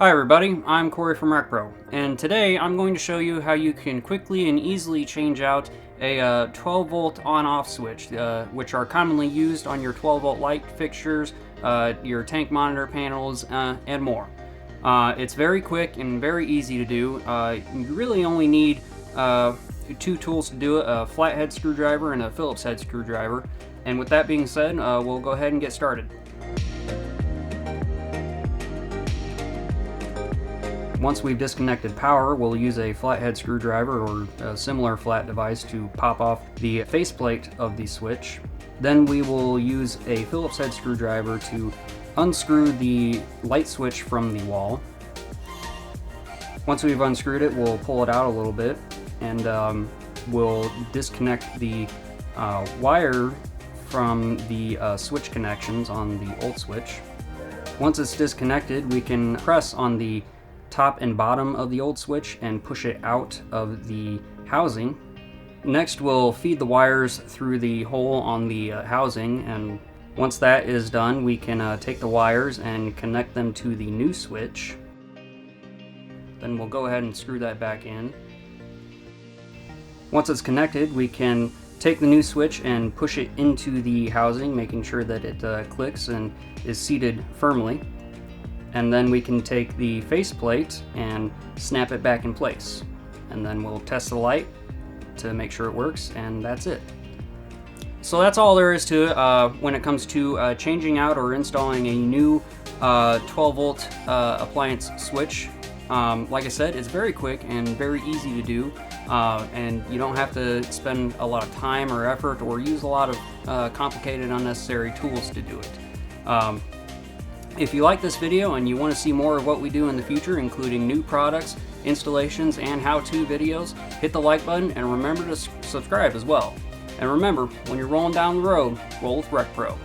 Hi everybody, I'm Corey from RecPro, and today I'm going to show you how you can quickly and easily change out a 12 volt on-off switch, which are commonly used on your 12 volt light fixtures, your tank monitor panels, and more. It's very quick and very easy to do. You really only need two tools to do it, a flathead screwdriver and a Phillips head screwdriver. And with that being said, we'll go ahead and get started. Once we've disconnected power, we'll use a flathead screwdriver or a similar flat device to pop off the faceplate of the switch. Then we will use a Phillips head screwdriver to unscrew the light switch from the wall. Once we've unscrewed it, we'll pull it out a little bit and we'll disconnect the wire from the switch connections on the old switch. Once it's disconnected, we can press on the top and bottom of the old switch and push it out of the housing. Next, we'll feed the wires through the hole on the housing, and once that is done, we can take the wires and connect them to the new switch. Then we'll go ahead and screw that back in. Once it's connected, we can take the new switch and push it into the housing, making sure that it clicks and is seated firmly. And then we can take the faceplate and snap it back in place. And then we'll test the light to make sure it works, and that's it. So that's all there is to it when it comes to changing out or installing a new 12 volt appliance switch. Like I said, it's very quick and very easy to do, and you don't have to spend a lot of time or effort or use a lot of complicated, unnecessary tools to do it. If you like this video and you want to see more of what we do in the future, including new products, installations, and how-to videos, hit the like button and remember to subscribe as well. And remember, when you're rolling down the road, roll with RecPro.